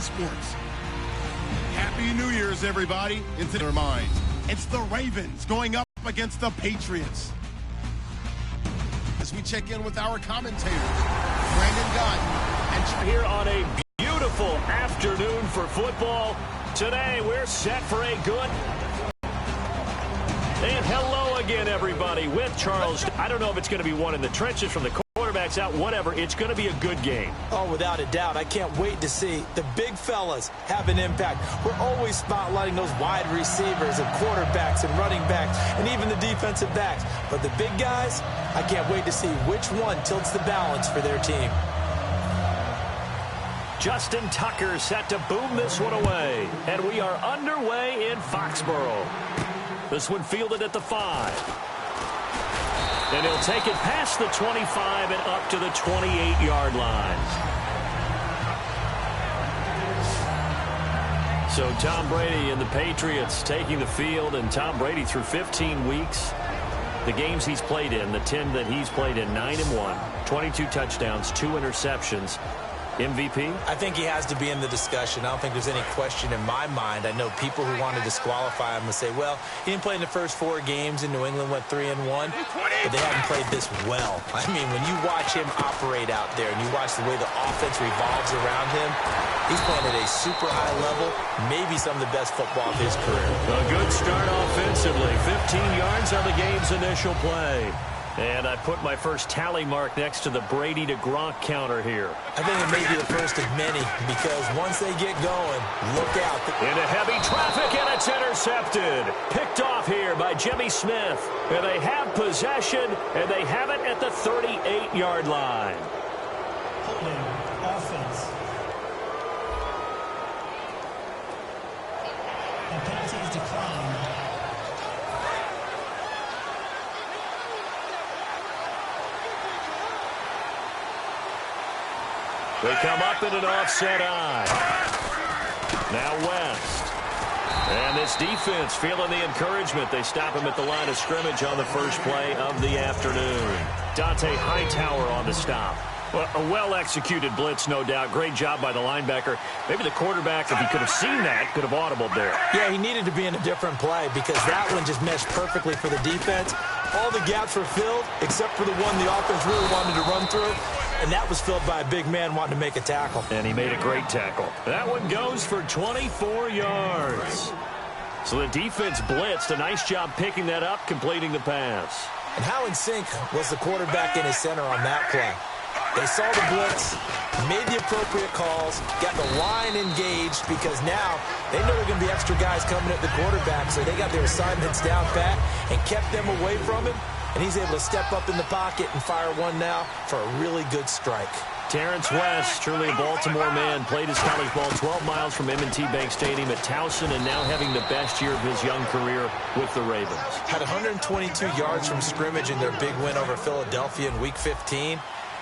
Sports. Happy New Year's, everybody. Into their minds. It's the Ravens going up against the Patriots. As we check in with our commentators, Brandon Gunn. And here on a beautiful afternoon for football. Today, we're set for a good... And hello again, everybody, with Charles. I don't know if it's going to be one in the trenches from the quarterbacks out, whatever. It's going to be a good game. Oh, without a doubt. I can't wait to see the big fellas have an impact. We're always spotlighting those wide receivers and quarterbacks and running backs and even the defensive backs. But the big guys, I can't wait to see which one tilts the balance for their team. Justin Tucker set to boom this one away. And we are underway in Foxborough. This one fielded at the 5. And he'll take it past the 25 and up to the 28-yard line. So Tom Brady and the Patriots taking the field, and Tom Brady through 15 weeks. The games he's played in, the 10 that he's played in, 9-1, 22 touchdowns, 2 interceptions. MVP? I think he has to be in the discussion. I don't think there's any question in my mind. I know people who want to disqualify him and say, well, he didn't play in the first 4 games and New England went 3-1, but they haven't played this well. I mean, when you watch him operate out there and you watch the way the offense revolves around him, he's playing at a super high level, maybe some of the best football of his career. A good start offensively. 15 yards on the game's initial play. And I put my first tally mark next to the Brady to Gronk counter here. I think it may be the first of many, because once they get going, look out. Into heavy traffic, and it's intercepted. Picked off here by Jimmy Smith. And they have possession, and they have it at the 38-yard line. Holding offense. And penalty is declined. They come up in an offset eye. Now West. And this defense feeling the encouragement. They stop him at the line of scrimmage on the first play of the afternoon. Dante Hightower on the stop. Well, a well-executed blitz, no doubt. Great job by the linebacker. Maybe the quarterback, if he could have seen that, could have audibled there. Yeah, he needed to be in a different play because that one just meshed perfectly for the defense. All the gaps were filled except for the one the offense really wanted to run through. And that was filled by a big man wanting to make a tackle. And he made a great tackle. That one goes for 24 yards. So the defense blitzed. A nice job picking that up, completing the pass. And how in sync was the quarterback in his center on that play? They saw the blitz, made the appropriate calls, got the line engaged because now they know there are going to be extra guys coming at the quarterback, so they got their assignments down pat and kept them away from him. And he's able to step up in the pocket and fire one now for a really good strike. Terrence West, truly a Baltimore man, played his college ball 12 miles from M&T Bank Stadium at Towson, and now having the best year of his young career with the Ravens. Had 122 yards from scrimmage in their big win over Philadelphia in Week 15.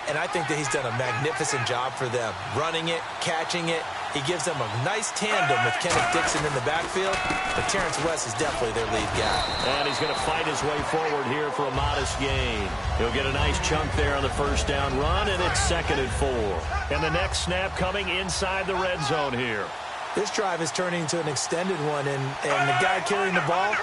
And I think that he's done a magnificent job for them. Running it, catching it. He gives them a nice tandem with Kenneth Dixon in the backfield. But Terrence West is definitely their lead guy. And he's going to fight his way forward here for a modest gain. He'll get a nice chunk there on the first down run, and it's 2nd and 4. And the next snap coming inside the red zone here. This drive is turning into an extended one, and the guy carrying the ball,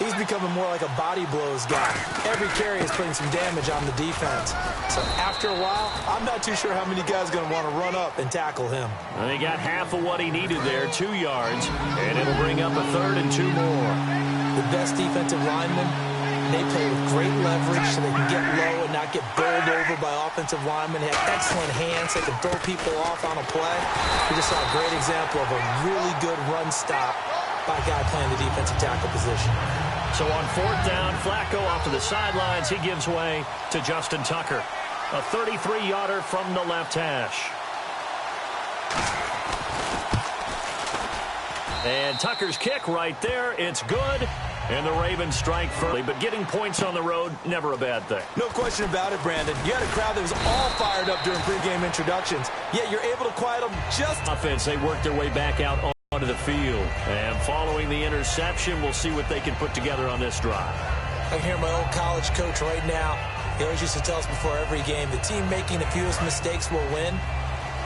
he's becoming more like a body blows guy. Every carry is putting some damage on the defense. So after a while, I'm not too sure how many guys are going to want to run up and tackle him. And he got half of what he needed there, 2 yards, and it'll bring up a 3rd and 2 more. The best defensive linemen, they play with great leverage so they can get low and not get bowled over by offensive linemen. They have excellent hands. They can throw people off on a play. We just saw a great example of a really good run stop by a guy playing the defensive tackle position. So on 4th down, Flacco off to the sidelines. He gives way to Justin Tucker. A 33-yarder from the left hash. And Tucker's kick right there. It's good. And the Ravens strike firmly, but getting points on the road, never a bad thing. No question about it, Brandon. You had a crowd that was all fired up during pregame introductions, yet you're able to quiet them just... Offense, they work their way back out onto the field. And following the interception, we'll see what they can put together on this drive. I can hear my old college coach right now. He always used to tell us before every game, the team making the fewest mistakes will win.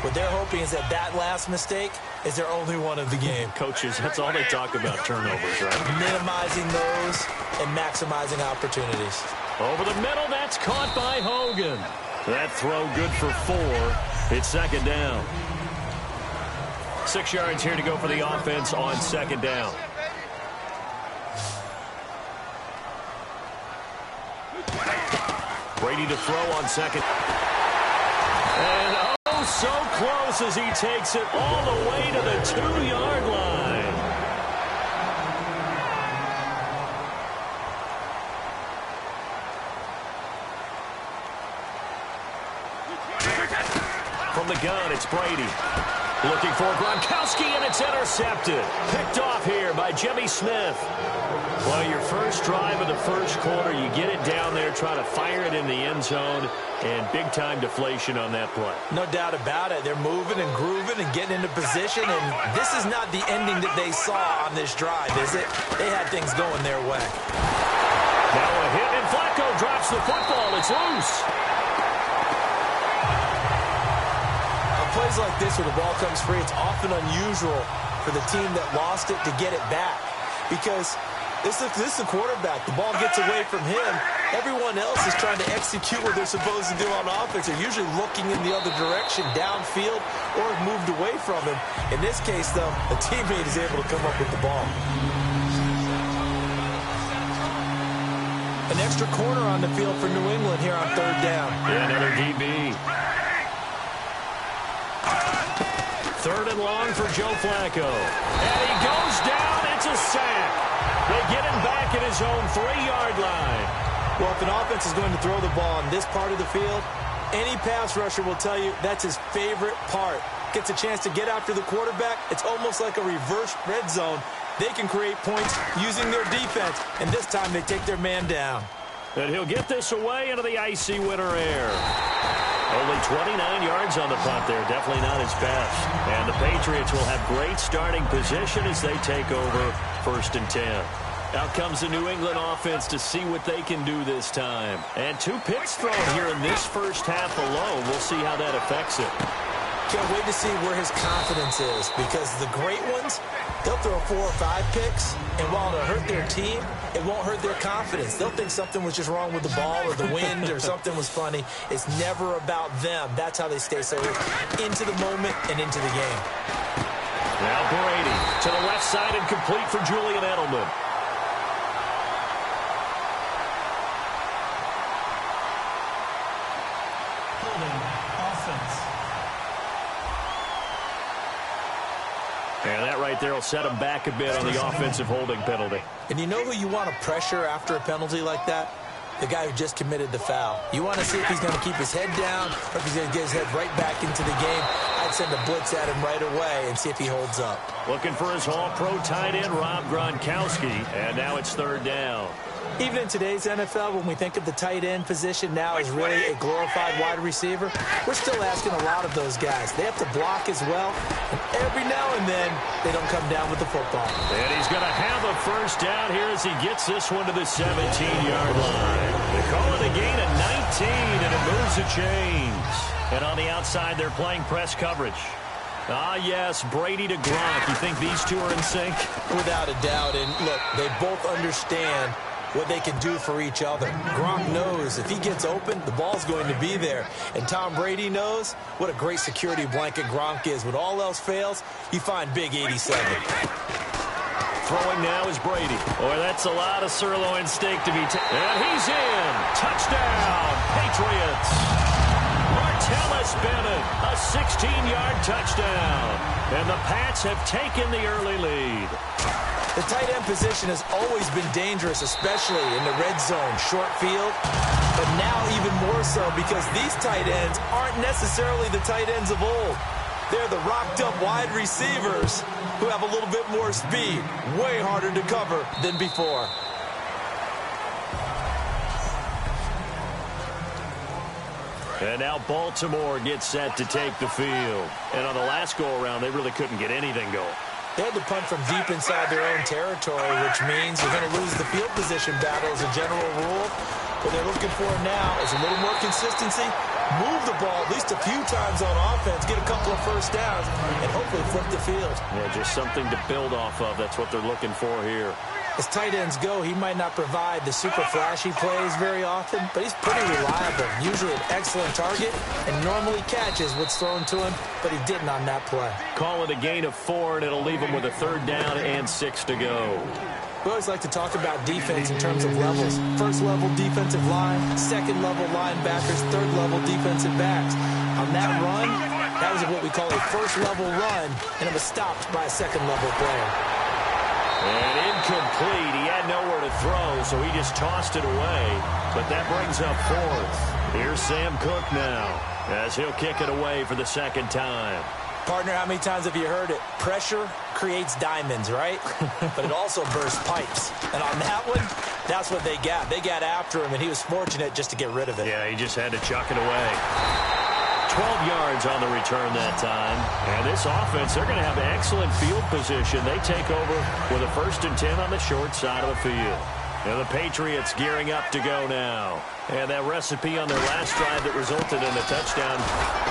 What they're hoping is that last mistake is their only one of the game. Coaches, that's all they talk about, turnovers, right? Minimizing those and maximizing opportunities. Over the middle, that's caught by Hogan. That throw good for 4. It's second down. 6 yards here to go for the offense on second down. Brady to throw on second. And oh, so close as he takes it all the way to the 2-yard line. From the gun, it's Brady. Looking for Gronkowski, and it's intercepted. Picked off here by Jimmy Smith. Well, your first drive of the first quarter, you get it down there, try to fire it in the end zone, and big-time deflation on that play. No doubt about it. They're moving and grooving and getting into position, and this is not the ending that they saw on this drive, is it? They had things going their way. Now a hit, and Flacco drops the football. It's loose. Plays like this where the ball comes free, it's often unusual for the team that lost it to get it back because this is the quarterback. The ball gets away from him. Everyone else is trying to execute what they're supposed to do on offense. They're usually looking in the other direction, downfield, or moved away from him. In this case, though, a teammate is able to come up with the ball. An extra corner on the field for New England here on third down. Yeah, another DB. Third and long for Joe Flacco. And he goes down. It's a sack. They get him back at his own 3-yard line. Well, if an offense is going to throw the ball on this part of the field, any pass rusher will tell you that's his favorite part. Gets a chance to get after the quarterback. It's almost like a reverse red zone. They can create points using their defense, and this time they take their man down. And he'll get this away into the icy winter air. Only 29 yards on the punt there. Definitely not his best. And the Patriots will have great starting position as they take over 1st and 10. Out comes the New England offense to see what they can do this time. And 2 picks thrown here in this first half alone. We'll see how that affects it. Can't wait to see where his confidence is because the great ones, they'll throw 4 or 5 picks, and while it'll hurt their team, it won't hurt their confidence. They'll think something was just wrong with the ball or the wind or something was funny. It's never about them. That's how they stay so into the moment and into the game. Now Brady to the left side and complete for Julian Edelman. And that right there will set him back a bit on the offensive holding penalty. And you know who you want to pressure after a penalty like that? The guy who just committed the foul. You want to see if he's going to keep his head down or if he's going to get his head right back into the game. I'd send a blitz at him right away and see if he holds up. Looking for his All-Pro tight end, Rob Gronkowski. And now it's 3rd down. Even in today's NFL, when we think of the tight end position now as really a glorified wide receiver, we're still asking a lot of those guys. They have to block as well, and every now and then, they don't come down with the football. And he's going to have a first down here as he gets this one to the 17-yard line. They call it a gain of 19, and it moves the chains. And on the outside, they're playing press coverage. Ah, yes, Brady to Gronk. You think these two are in sync? Without a doubt, and look, they both understand what they can do for each other. Gronk knows if he gets open, the ball's going to be there. And Tom Brady knows what a great security blanket Gronk is. When all else fails, you find Big 87. Throwing now is Brady. Boy, that's a lot of sirloin steak to be taken. And he's in. Touchdown, Patriots. Martellus Bennett, a 16-yard touchdown. And the Pats have taken the early lead. The tight end position has always been dangerous, especially in the red zone, short field. But now even more so because these tight ends aren't necessarily the tight ends of old. They're the rocked-up wide receivers who have a little bit more speed, way harder to cover than before. And now Baltimore gets set to take the field. And on the last go-around, they really couldn't get anything going. They had to punt from deep inside their own territory, which means you're going to lose the field position battle as a general rule. What they're looking for now is a little more consistency move the ball at least a few times on offense, get a couple of first downs, and hopefully flip the field. Yeah, just something to build off of. That's what they're looking for here. As tight ends go, he might not provide the super flashy plays very often, but he's pretty reliable. Usually an excellent target and normally catches what's thrown to him, but he didn't on that play. Call it a gain of 4, and it'll leave him with a 3rd down and 6 to go. We always like to talk about defense in terms of levels. First level defensive line, second level linebackers, third level defensive backs. On that run, that was what we call a first level run, and it was stopped by a second level player. And incomplete. He had nowhere to throw, so he just tossed it away. But that brings up 4th. Here's Sam Cook now, as he'll kick it away for the 2nd time. Partner, how many times have you heard it? Pressure creates diamonds, right? But it also bursts pipes. And on that one, that's what they got. They got after him, and he was fortunate just to get rid of it. Yeah, he just had to chuck it away. 12 yards on the return that time. And this offense, they're going to have excellent field position. They take over with a 1st and 10 on the short side of the field. And the Patriots gearing up to go now. And that recipe on their last drive that resulted in a touchdown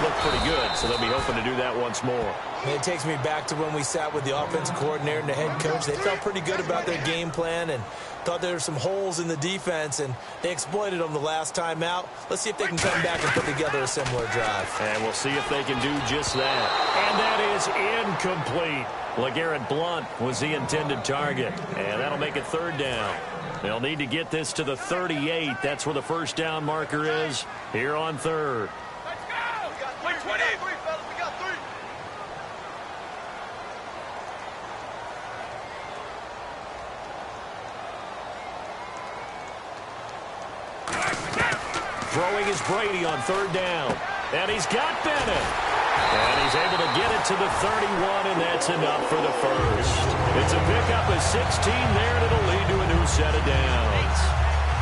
looked pretty good, so they'll be hoping to do that once more. And it takes me back to when we sat with the offensive coordinator and the head coach. They felt pretty good about their game plan and thought there were some holes in the defense, and they exploited them the last time out. Let's see if they can come back and put together a similar drive. And we'll see if they can do just that. And that is incomplete. LeGarrette Blount was the intended target, and that'll make it 3rd down. They'll need to get this to the 38. That's where the 1st down marker is here on 3rd. Let's go! We got 3, 20. Fellas, we got 3. Throwing is Brady on 3rd down. And he's got Bennett. And he's able to get it to the 31, and that's enough for the 1st. It's a pickup of 16 there, and it'll lead to a new set of downs.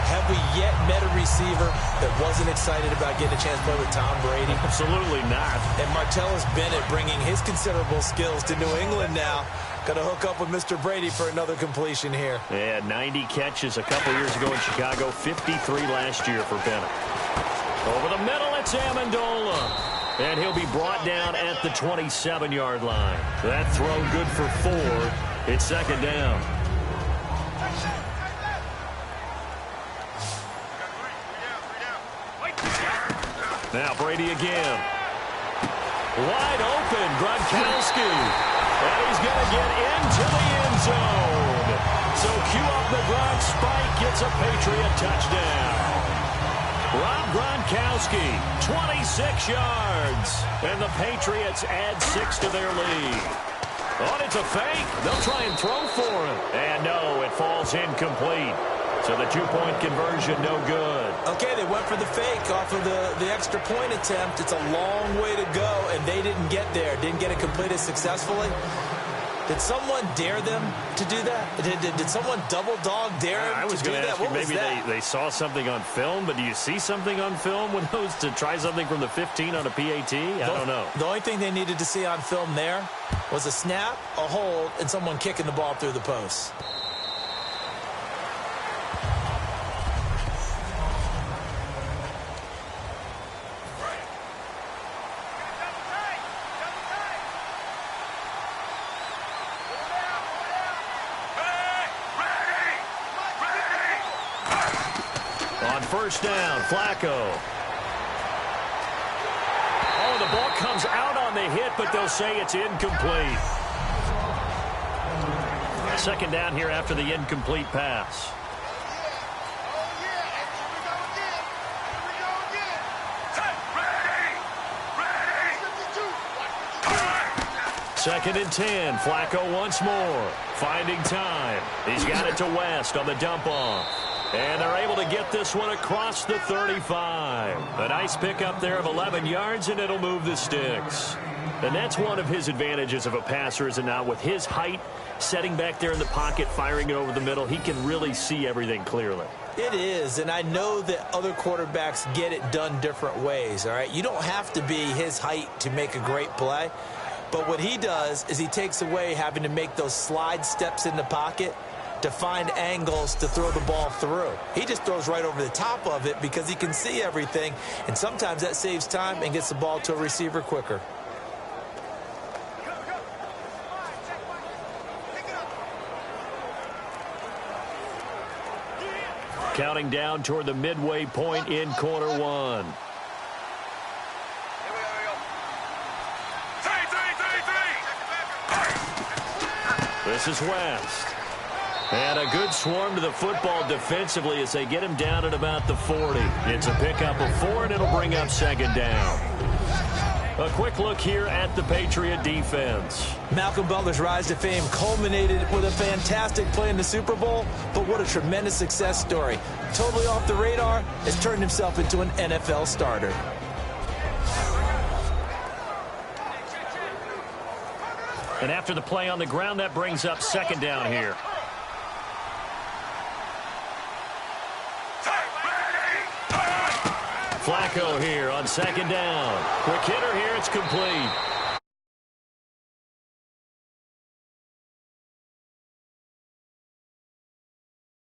Have we yet met a receiver that wasn't excited about getting a chance to play with Tom Brady? Absolutely not. And Martellus Bennett bringing his considerable skills to New England now. Going to hook up with Mr. Brady for another completion here. Yeah, 90 catches a couple years ago in Chicago, 53 last year for Bennett. Over the middle, it's Amendola. And he'll be brought down at the 27-yard line. That throw good for 4. It's 2nd down. Now Brady again. Wide open, Gronkowski. And he's going to get into the end zone. So cue up the Gronk spike. Gets a Patriot touchdown. Rob Gronkowski, 26 yards. And the Patriots add 6 to their lead. Oh, it's a fake. They'll try and throw for him. And no, it falls incomplete. So the 2-point conversion, no good. Okay, they went for the fake off of the extra point attempt. It's a long way to go, and they didn't get there. Didn't get it completed successfully. Did someone dare them to do that? Did someone double dog dare them I was to do going to that? ask you, What was maybe that? they saw something on film, but do you see something on film with those to try something from the 15 on a PAT? I don't know. The only thing they needed to see on film there was a snap, a hold, and someone kicking the ball through the post. On 1st down, Flacco. Oh, the ball comes out on the hit, but they'll say it's incomplete. 2nd down here after the incomplete pass. Second and 10. Flacco once more. Finding time. He's got it to West on the dump off. And they're able to get this one across the 35. A nice pickup there of 11 yards, and it'll move the sticks. And that's one of his advantages of a passer, is it not? With his height, setting back there in the pocket, firing it over the middle, he can really see everything clearly. It is, and I know that other quarterbacks get it done different ways, all right? You don't have to be his height to make a great play. But what he does is he takes away having to make those slide steps in the pocket to find angles to throw the ball through. He just throws right over the top of it because he can see everything, and sometimes that saves time and gets the ball to a receiver quicker. Counting down toward the midway point in quarter one. This is West. And a good swarm to the football defensively as they get him down at about the 40. It's a pickup of 4, and it'll bring up second down. A quick look here at the Patriot defense. Malcolm Butler's rise to fame culminated with a fantastic play in the Super Bowl, but what a tremendous success story. Totally off the radar, has turned himself into an NFL starter. And after the play on the ground, that brings up second down here. Flacco here on second down. Quick hitter here, it's complete.